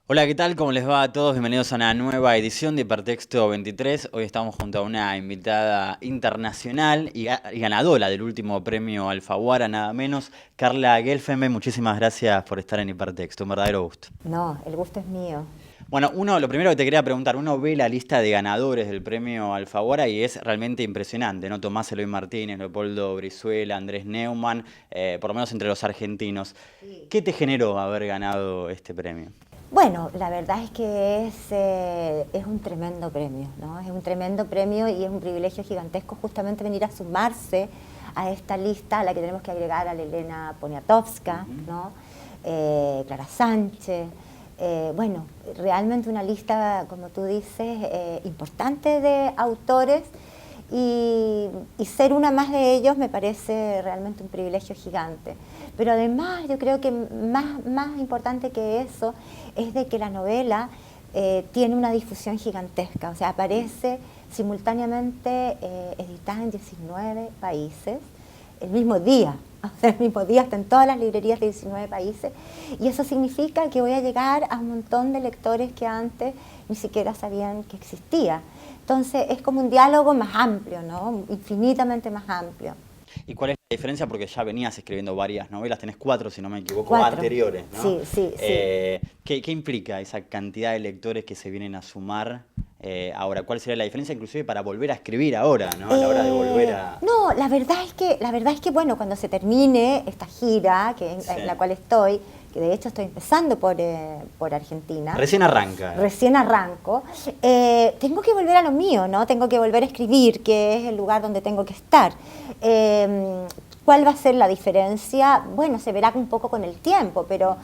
Hola, ¿qué tal? ¿Cómo les va a todos? Bienvenidos a una nueva edición de Hipertexto 23. Hoy estamos junto a una invitada internacional y ganadora del último premio Alfaguara, nada menos, Carla Gelfenbein. Muchísimas gracias por estar en Hipertexto, un verdadero gusto. No, el gusto es mío. Bueno, lo primero que te quería preguntar, uno ve la lista de ganadores del premio Alfaguara y es realmente impresionante, ¿no? Tomás Eloy Martínez, Leopoldo Brizuela, Andrés Neumann, por lo menos entre los argentinos. ¿Qué te generó haber ganado este premio? Bueno, la verdad es que es un tremendo premio, ¿no? Es un tremendo premio y es un privilegio gigantesco justamente venir a sumarse a esta lista a la que tenemos que agregar a la Elena Poniatowska, ¿no? Clara Sánchez. Bueno, realmente una lista, como tú dices, importante de autores y ser una más de ellos me parece realmente un privilegio gigante. Pero además yo creo que más importante que eso es de que la novela tiene una difusión gigantesca, o sea, aparece simultáneamente editada en 19 países el mismo día. O sea, el mismo día está en todas las librerías de 19 países y eso significa que voy a llegar a un montón de lectores que antes ni siquiera sabían que existía. Entonces es como un diálogo más amplio, ¿no? Infinitamente más amplio. ¿Y cuál es la diferencia? Porque ya venías escribiendo varias novelas, tenés cuatro, si no me equivoco, 4. anteriores, ¿no? Sí, sí, sí. ¿Qué implica esa cantidad de lectores que se vienen a sumar ahora? ¿Cuál sería la diferencia inclusive para volver a escribir ahora, ¿no? A la hora de volver a... No, la verdad es que bueno, cuando se termine esta gira Sí. en la cual estoy, que de hecho estoy empezando por Argentina. Recién arranca. Recién arranco, tengo que volver a lo mío, ¿no? Tengo que volver a escribir, que es el lugar donde tengo que estar. ¿Cuál va a ser la diferencia? Bueno, se verá un poco con el tiempo, pero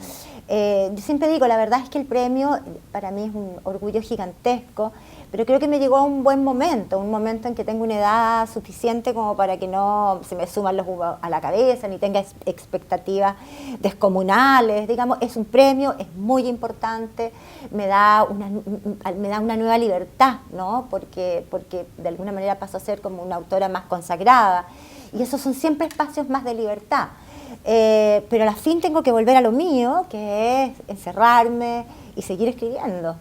yo siempre digo, la verdad es que el premio para mí es un orgullo gigantesco, pero creo que me llegó a un buen momento, un momento en que tengo una edad suficiente como para que no se me suman los humos a la cabeza, ni tenga expectativas descomunales, digamos, es un premio, es muy importante, me da una nueva libertad, ¿no? Porque de alguna manera paso a ser como una autora más consagrada, y esos son siempre espacios más de libertad. Pero a la fin tengo que volver a lo mío, que es encerrarme y seguir escribiendo.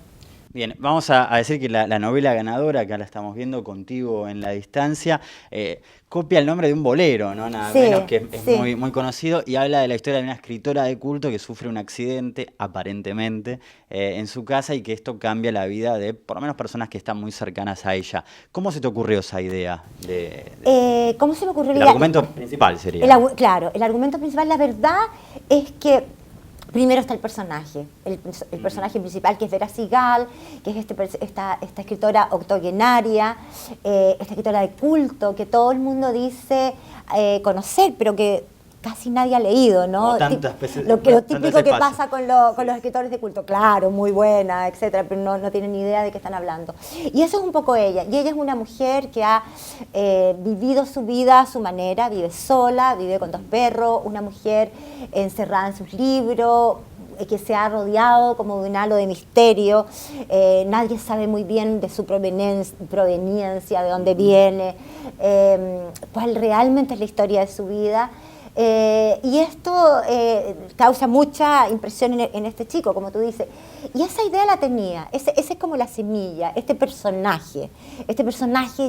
Bien, vamos a decir que la novela ganadora, que ahora estamos viendo contigo en la distancia, copia el nombre de un bolero, ¿no? Nada Sí, menos, que es sí. muy conocido y habla de la historia de una escritora de culto que sufre un accidente, aparentemente, en su casa y que esto cambia la vida de, por lo menos, personas que están muy cercanas a ella. ¿Cómo se te ocurrió esa idea ¿Cómo se me ocurrió la el idea? argumento principal sería? Claro, el argumento principal, la verdad es que primero está el personaje, el personaje principal que es Vera Sigal, que es esta escritora octogenaria, esta escritora de culto que todo el mundo dice conocer, pero que casi nadie ha leído, ¿no? Como tantas veces, Lo tantas típico veces que pasa. pasa con los escritores de culto, claro, muy buena, etcétera, pero no tienen ni idea de qué están hablando. Y eso es un poco ella. Y ella es una mujer que ha vivido su vida a su manera, vive sola, vive con 2 perros, una mujer encerrada en sus libros, que se ha rodeado como de un halo de misterio, nadie sabe muy bien de su proveniencia, de dónde viene, cuál realmente es la historia de su vida. Y esto causa mucha impresión en este chico, como tú dices. Y esa idea la tenía, ese es como la semilla, este personaje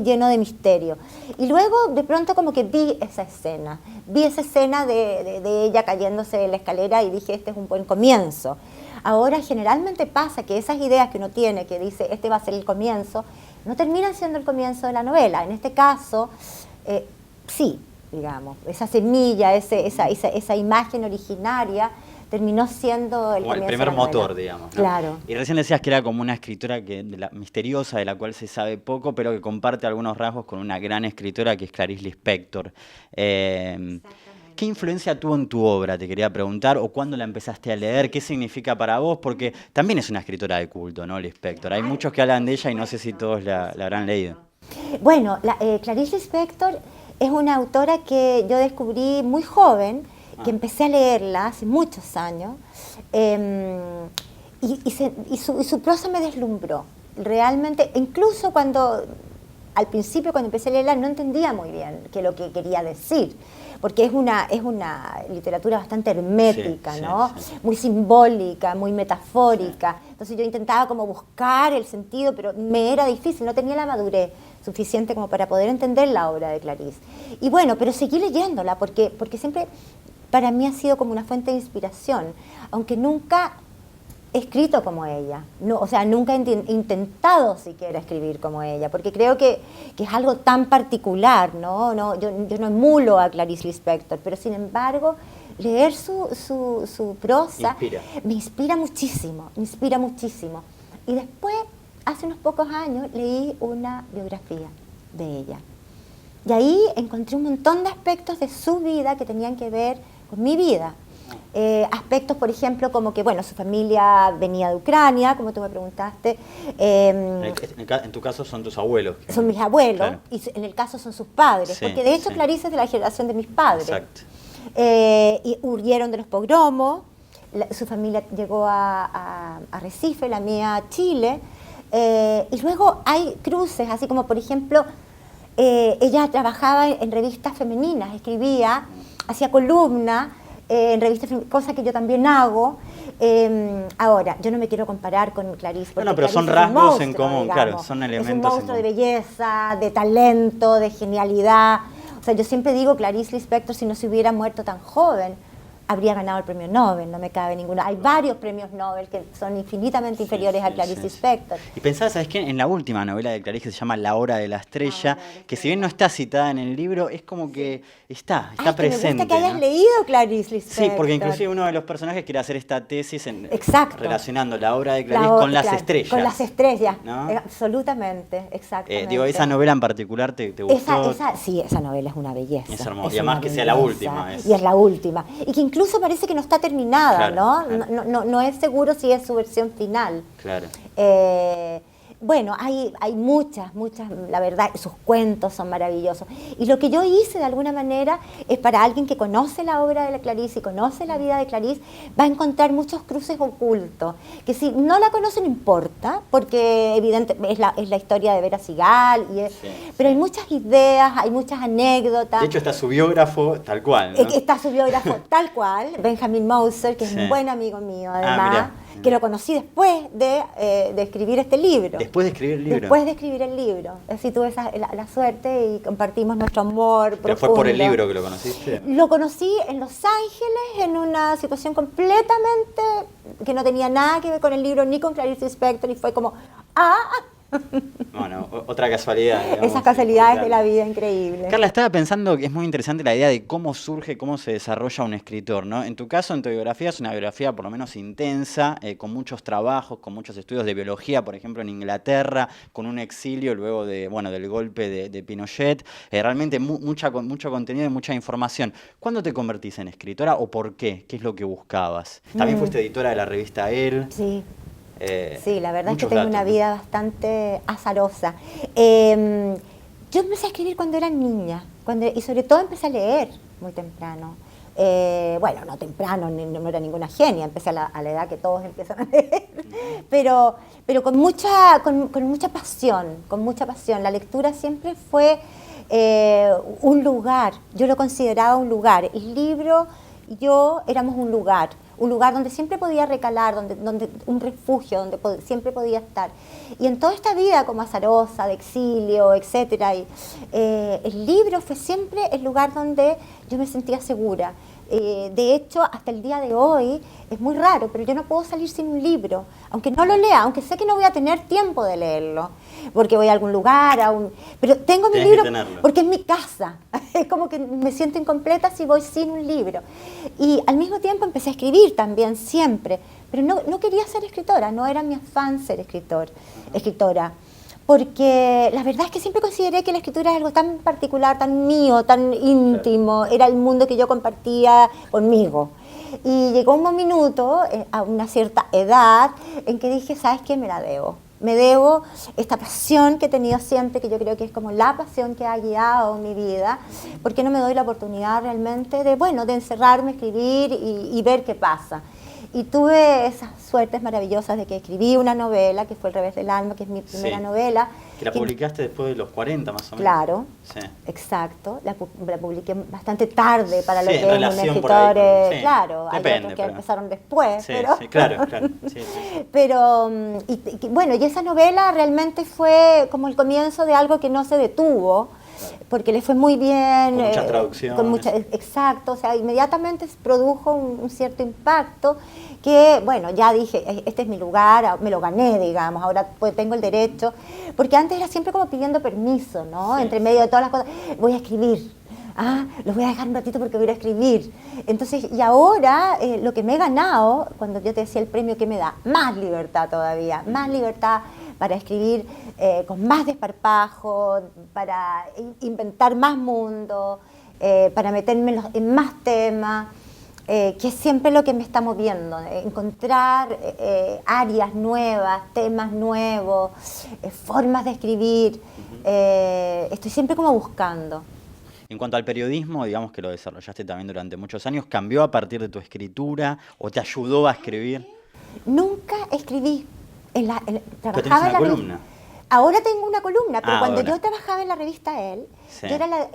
lleno de misterio. Y luego de pronto como que vi esa escena de ella cayéndose de la escalera y dije, este es un buen comienzo. Ahora generalmente pasa que esas ideas que uno tiene, que dice, este va a ser el comienzo, no terminan siendo el comienzo de la novela. En este caso, sí, digamos, esa semilla, esa imagen originaria terminó siendo el Como el comienzo primer de la novela. motor, digamos, ¿no? Claro. Y recién decías que era como una escritora misteriosa, de la cual se sabe poco, pero que comparte algunos rasgos con una gran escritora que es Clarice Lispector. ¿Qué influencia tuvo en tu obra? Te quería preguntar, o cuándo la empezaste a leer, qué significa para vos, porque también es una escritora de culto, ¿no? Lispector. Hay muchos que hablan de ella y no sé si todos la habrán leído. Bueno, Clarice Lispector es una autora que yo descubrí muy joven, que empecé a leerla hace muchos años, y su prosa me deslumbró. Realmente, incluso cuando al principio cuando empecé a leerla no entendía muy bien qué es lo que quería decir, porque es una literatura bastante hermética, sí, ¿no? Sí. Muy simbólica, muy metafórica. Entonces yo intentaba como buscar el sentido, pero me era difícil, no tenía la madurez suficiente como para poder entender la obra de Clarice. Y bueno, pero seguí leyéndola porque siempre para mí ha sido como una fuente de inspiración, aunque nunca he escrito como ella, no, o sea, nunca he intentado siquiera escribir como ella, porque creo que es algo tan particular, ¿no? Yo no emulo a Clarice Lispector, pero sin embargo, leer su prosa me inspira muchísimo, me inspira muchísimo. Y después, hace unos pocos años, leí una biografía de ella. Y ahí encontré un montón de aspectos de su vida que tenían que ver con mi vida. Aspectos, por ejemplo, como que, bueno, su familia venía de Ucrania, como tú me preguntaste. En tu caso son tus abuelos. Son mis abuelos, claro. y en el caso son sus padres, Sí, porque de hecho sí. Clarice es de la generación de mis padres. Exacto. Y huyeron de los pogromos, su familia llegó a Recife, la mía a Chile, y luego hay cruces, así como, por ejemplo, ella trabajaba en revistas femeninas, escribía, hacía columnas, en revistas, cosa que yo también hago. Ahora, yo no me quiero comparar con Clarice. Bueno, pero Clarice son es un rasgos monstruo, en común, digamos. claro, son elementos es un en monstruo de común. belleza, de talento, de genialidad. O sea, yo siempre digo, Clarice Lispector, si no se hubiera muerto tan joven, habría ganado el premio Nobel, no me cabe ninguna. Hay varios premios Nobel que son infinitamente inferiores a Clarice Lispector. Y pensaba, ¿sabes qué? En la última novela de Clarice, que se llama La hora de la estrella, que si bien no está citada en el libro, es como que está presente. Me gusta que hayas leído Clarice Lispector. Sí, porque inclusive uno de los personajes quiere hacer esta tesis relacionando la obra de Clarice con las estrellas. Con las estrellas, ¿no? Absolutamente, exactamente. Digo, esa novela en particular te gustó. Sí, esa novela es una belleza. Es hermosa, y además que sea la última. Y es la última. Y que incluso parece que no está terminada, claro, ¿no? Claro. No es seguro si es su versión final. Claro. Bueno, hay muchas, la verdad, sus cuentos son maravillosos. Y lo que yo hice de alguna manera es para alguien que conoce la obra de la Clarice y conoce la vida de Clarice, va a encontrar muchos cruces ocultos, que si no la conoce no importa, porque evidentemente es la historia de Vera Sigal, pero hay muchas ideas, hay muchas anécdotas. De hecho está su biógrafo tal cual, ¿no? Está su biógrafo tal cual, Benjamin Moser, que es un buen amigo mío además, que lo conocí después de escribir este libro. Después de escribir el libro. Después de escribir el libro. Así tuve la suerte y compartimos nuestro amor ¿Pero fue por el libro que lo conociste? Lo conocí en Los Ángeles, en una situación completamente que no tenía nada que ver con el libro ni con Clarice Lispector, y fue como, Bueno, otra casualidad. Digamos, esas casualidades de la vida increíbles. Carla, estaba pensando que es muy interesante la idea de cómo surge, cómo se desarrolla un escritor, ¿no? En tu caso, en tu biografía, es una biografía por lo menos intensa, con muchos trabajos, con muchos estudios de biología, por ejemplo, en Inglaterra, con un exilio luego del golpe de Pinochet, realmente mucho contenido y mucha información. ¿Cuándo te convertís en escritora o por qué? ¿Qué es lo que buscabas? También fuiste editora de la revista Elle. Sí. Sí, la verdad es que tengo datos, una vida bastante azarosa. Yo empecé a escribir cuando era niña, y sobre todo empecé a leer muy temprano. Bueno, no temprano, no era ninguna genia, empecé a la edad que todos empiezan a leer, pero con mucha pasión, con mucha pasión. La lectura siempre fue un lugar, yo lo consideraba un lugar. El libro y yo éramos un lugar donde siempre podía recalar, donde un refugio, donde siempre podía estar. Y en toda esta vida como azarosa, de exilio, etcétera, el libro fue siempre el lugar donde yo me sentía segura. De hecho, hasta el día de hoy, es muy raro, pero yo no puedo salir sin un libro, aunque no lo lea, aunque sé que no voy a tener tiempo de leerlo, porque voy a algún lugar, pero tengo mi libro porque es mi casa. Es como que me siento incompleta si voy sin un libro. Y al mismo tiempo empecé a escribir también, siempre, pero no quería ser escritora, no era mi afán ser escritora. Porque la verdad es que siempre consideré que la escritura es algo tan particular, tan mío, tan íntimo, era el mundo que yo compartía conmigo. Y llegó un minuto, a una cierta edad, en que dije, ¿sabes qué? Me la debo. Me debo esta pasión que he tenido siempre, que yo creo que es como la pasión que ha guiado mi vida. ¿Por qué no me doy la oportunidad realmente de encerrarme, escribir y ver qué pasa? Y tuve esas suertes maravillosas de que escribí una novela, que fue El revés del alma, que es mi primera novela. Que la publicaste después de los 40 más o menos. Claro, sí. Exacto. La publiqué bastante tarde para lo que es un escritor. Sí. Claro, depende, hay otros que empezaron después. Sí, pero... sí, claro. Sí. Pero, bueno, y esa novela realmente fue como el comienzo de algo que no se detuvo, porque le fue muy bien. Con muchas traducciones. Exacto, o sea, inmediatamente produjo un cierto impacto que, bueno, ya dije, este es mi lugar, me lo gané, digamos, ahora pues tengo el derecho, porque antes era siempre como pidiendo permiso, ¿no? Sí. Entre medio de todas las cosas, voy a escribir. Los voy a dejar un ratito porque voy a escribir. Entonces, y ahora lo que me he ganado, cuando yo te decía el premio que me da, más libertad todavía, más libertad para escribir con más desparpajo, para inventar más mundo, para meterme en más temas, que es siempre lo que me está moviendo, encontrar áreas nuevas, temas nuevos, formas de escribir. Estoy siempre como buscando. En cuanto al periodismo, digamos que lo desarrollaste también durante muchos años, ¿cambió a partir de tu escritura o te ayudó a escribir? Nunca escribí. Pero tenés una columna. Ahora tengo una columna, pero cuando ahora. yo trabajaba en la revista Elle, sí. yo era la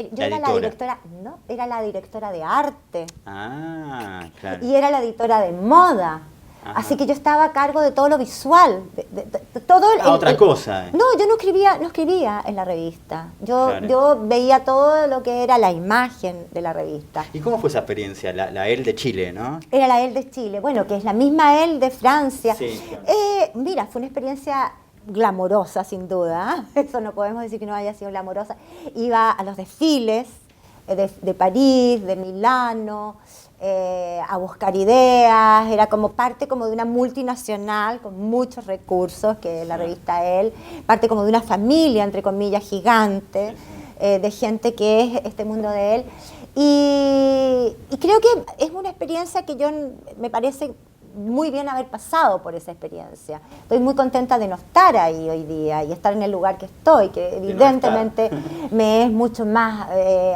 directora, no, era la directora de arte. Claro. Y era la editora de moda. Ajá. Así que yo estaba a cargo de todo lo visual, de todo otra cosa. No, yo no escribía en la revista. Yo veía todo lo que era la imagen de la revista. ¿Y cómo fue esa experiencia? La Elle de Chile, ¿no? Era la Elle de Chile, bueno, que es la misma Elle de Francia. Sí, claro. Mira, fue una experiencia glamorosa, sin duda. Eso no podemos decir que no haya sido glamorosa. Iba a los desfiles de París, de Milano, a buscar ideas, era como parte como de una multinacional con muchos recursos, que es la revista Elle, parte como de una familia, entre comillas, gigante, de gente que es este mundo de Elle. Y creo que es una experiencia que me parece muy bien haber pasado por esa experiencia. Estoy muy contenta de no estar ahí hoy día y estar en el lugar que estoy, que evidentemente me es mucho más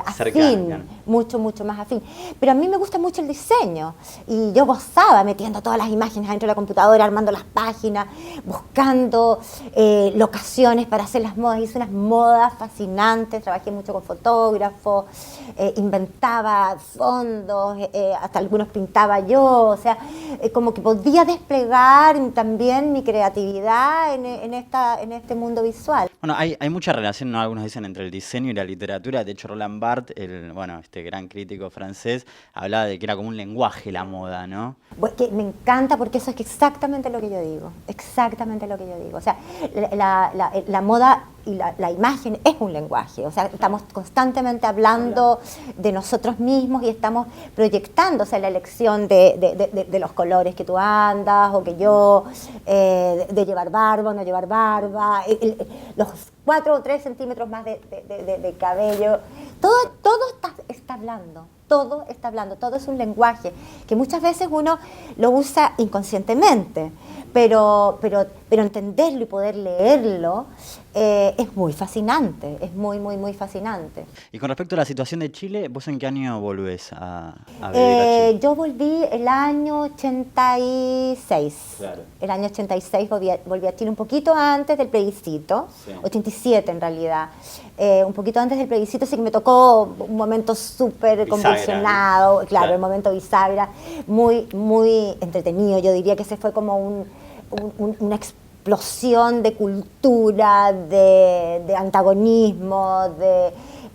afín, mucho más afín. Pero a mí me gusta mucho el diseño y yo gozaba metiendo todas las imágenes dentro de la computadora, armando las páginas, buscando locaciones para hacer las modas. Hice unas modas fascinantes, trabajé mucho con fotógrafos, inventaba fondos, hasta algunos pintaba yo, o sea, como que podía desplegar también mi creatividad en este mundo visual. Bueno, hay mucha relación, ¿no? Algunos dicen, entre el diseño y la literatura. De hecho, Roland Barthes, este gran crítico francés, hablaba de que era como un lenguaje la moda, ¿no? Que me encanta porque eso es exactamente lo que yo digo, exactamente lo que yo digo. O sea, la moda y la imagen es un lenguaje, o sea, estamos constantemente hablando de nosotros mismos y estamos proyectando, o sea, la elección de los colores que tú andas o que yo, de llevar barba o no llevar barba, los 4 o 3 centímetros más de cabello, todo está hablando. Todo está hablando, todo es un lenguaje que muchas veces uno lo usa inconscientemente, pero entenderlo y poder leerlo es muy fascinante, es muy fascinante. Y con respecto a la situación de Chile, ¿vos en qué año volvés a vivir a Chile? Yo volví el año 86. Claro. El año 86 volví a Chile un poquito antes del plebiscito, sí. 87 en realidad. Un poquito antes del plebiscito, sí que me tocó un momento súper convulsionado, claro, el momento bisagra, muy entretenido. Yo diría que ese fue como una explosión de cultura, de antagonismo,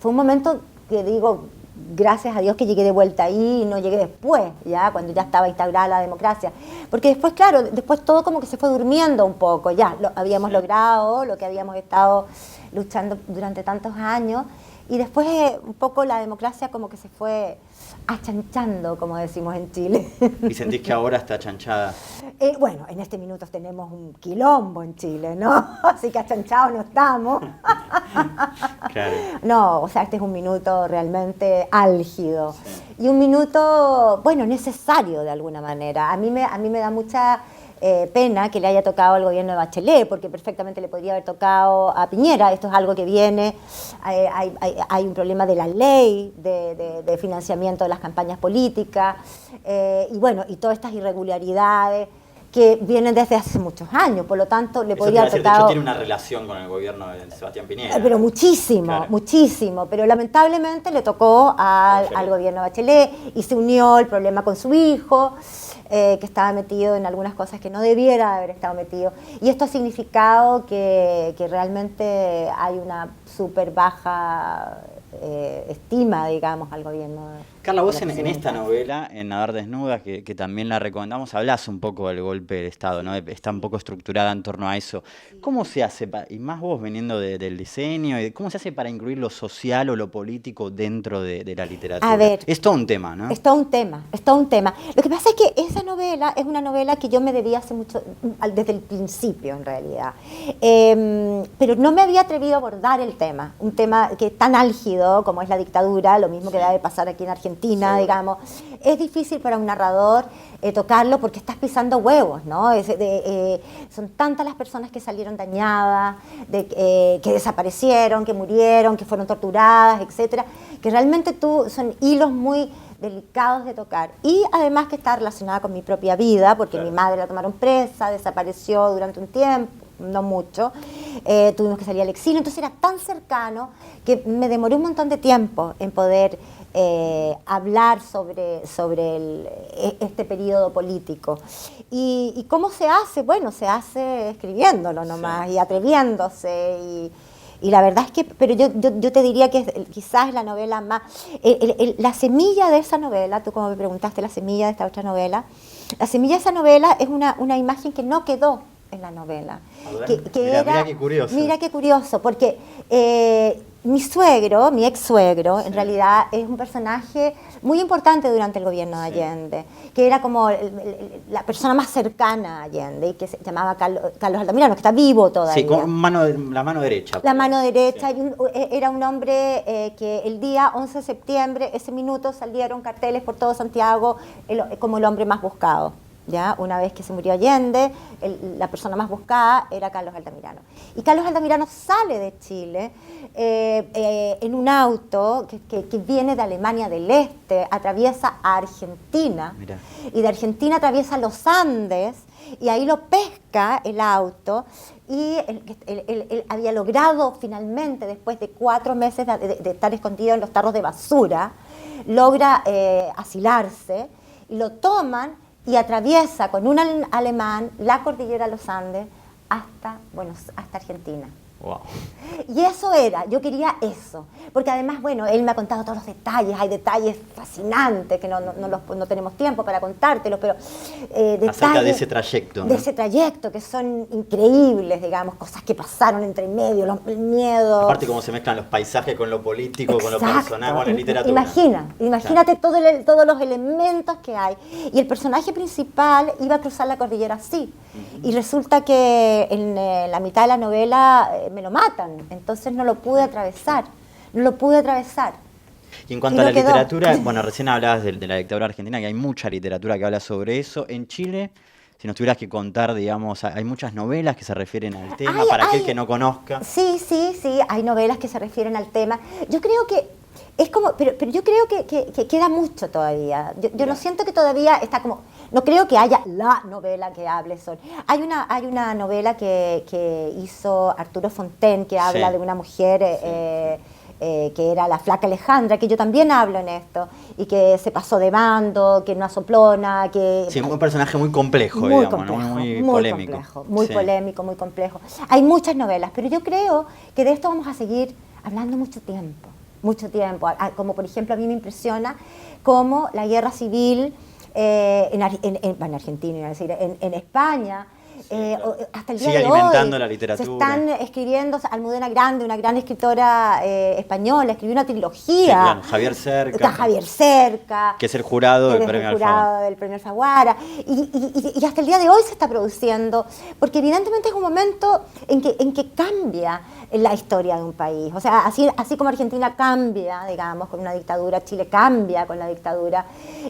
fue un momento que digo, gracias a Dios que llegué de vuelta ahí y no llegué después, ya cuando ya estaba instaurada la democracia, porque después, claro, después todo como que se fue durmiendo un poco, ya lo habíamos logrado, lo que habíamos estado luchando durante tantos años, y después un poco la democracia como que se fue achanchando, como decimos en Chile. ¿Y sentís que ahora está achanchada? Bueno, en este minuto tenemos un quilombo en Chile, ¿no? Así que achanchados no estamos. Claro. No, o sea, este es un minuto realmente álgido. Sí. Y un minuto, bueno, necesario de alguna manera. A mí me da mucha pena que le haya tocado al gobierno de Bachelet, porque perfectamente le podría haber tocado a Piñera. Esto es algo que viene, hay un problema de la ley de financiamiento de las campañas políticas, y bueno, y todas estas irregularidades que vienen desde hace muchos años, por lo tanto le podría haber tocado... De hecho, tiene una relación con el gobierno de Sebastián Piñera. Pero muchísimo, claro, muchísimo, pero lamentablemente le tocó al gobierno de Bachelet y se unió el problema con su hijo, que estaba metido en algunas cosas que no debiera haber estado metido, y esto ha significado que realmente hay una súper baja estima, digamos, al gobierno. Carla, vos en esta novela, en Nadar Desnudas, que también la recomendamos, hablás un poco del golpe del Estado, ¿no? Está un poco estructurada en torno a eso. ¿Cómo se hace, y más vos veniendo del diseño, cómo se hace para incluir lo social o lo político dentro de la literatura? A ver, es todo un tema, ¿no? Es todo un tema, es todo un tema. Lo que pasa es que esa novela es una novela que yo me debía hace mucho, desde el principio en realidad, pero no me había atrevido a abordar el tema, un tema que es tan álgido como es la dictadura, lo mismo que debe pasar aquí en Argentina, sí, digamos. Es difícil para un narrador tocarlo porque estás pisando huevos, ¿no? Son tantas las personas que salieron dañadas, que desaparecieron, que murieron, que fueron torturadas, etcétera, que realmente son hilos muy delicados de tocar. Y además que está relacionada con mi propia vida, porque claro, mi madre la tomaron presa, desapareció durante un tiempo, no mucho, tuvimos que salir al exilio, entonces era tan cercano que me demoré un montón de tiempo en poder hablar sobre este periodo político. ¿Y cómo se hace? Bueno, se hace escribiéndolo nomás, sí, y atreviéndose, y la verdad es que, pero yo te diría que quizás la novela más, la semilla de esa novela, tú como me preguntaste la semilla de esta otra novela, la semilla de esa novela es una imagen que no quedó en la novela. Mira qué curioso. Mira qué curioso, porque mi suegro, mi ex suegro, sí, en realidad es un personaje muy importante durante el gobierno de Allende, sí, que era como la persona más cercana a Allende, y que se llamaba Carlos Altamirano, que está vivo todavía. Sí, con la mano derecha. La mano derecha, sí, era un hombre que el día 11 de septiembre, ese minuto, salieron carteles por todo Santiago como el hombre más buscado. ¿Ya? Una vez que se murió Allende, la persona más buscada era Carlos Altamirano. Y Carlos Altamirano sale de Chile en un auto que viene de Alemania del Este, atraviesa a Argentina, mirá, y de Argentina atraviesa los Andes, y ahí lo pesca el auto, y él había logrado finalmente, después de 4 meses de estar escondido en los tarros de basura, logra asilarse, y lo toman y atraviesa con un alemán la cordillera de los Andes hasta Argentina. Wow. Y eso yo quería eso, porque además, bueno, él me ha contado todos los detalles, hay detalles fascinantes que no tenemos tiempo para contártelos, pero acerca de ese trayecto, ¿no? De ese trayecto, que son increíbles, digamos, cosas que pasaron entre medio, el miedo. Aparte cómo se mezclan los paisajes con lo político, exacto, con lo personal, con la literatura. Imagínate claro, todos los elementos que hay. Y el personaje principal iba a cruzar la cordillera así. Y resulta que en la mitad de la novela me lo matan, entonces no lo pude atravesar. Y en cuanto a la literatura, bueno, recién hablabas de la dictadura argentina, que hay mucha literatura que habla sobre eso. En Chile, si nos tuvieras que contar, digamos, hay muchas novelas que se refieren al tema, aquel que no conozca. Sí, hay novelas que se refieren al tema. Yo creo que es como, pero yo creo que queda mucho todavía. Yo no siento que todavía está como, no creo que haya la novela que hable sobre. Hay una novela que hizo Arturo Fontaine, que habla, sí, de una mujer que era la flaca Alejandra, que yo también hablo en esto, y que se pasó de bando, que no asoplona, que... Sí, un personaje muy complejo, muy digamos, complejo, ¿no? Muy polémico. Complejo, muy polémico, muy complejo. Hay muchas novelas, pero yo creo que de esto vamos a seguir hablando mucho tiempo, como por ejemplo a mí me impresiona cómo la guerra civil en Argentina, es decir, en España, hasta el día Sigue de alimentando hoy la literatura. se están escribiendo. Almudena Grande, una gran escritora española, escribió una trilogía. Sí, claro, Javier Cerca. Está Javier Cerca. Que es el jurado del Premio Alfaguara. Del Premio Alfaguara. Y hasta el día de hoy se está produciendo, porque evidentemente es un momento en que cambia la historia de un país. O sea, así como Argentina cambia, digamos, con una dictadura, Chile cambia con la dictadura.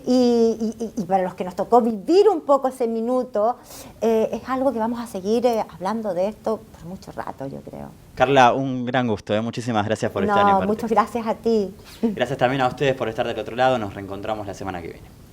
Y para los que nos tocó vivir un poco ese minuto, es algo que vamos a seguir hablando de esto por mucho rato, yo creo. Carla, un gran gusto, muchísimas gracias por estar en Parte. Muchas gracias a ti. Gracias también a ustedes por estar del otro lado, nos reencontramos la semana que viene.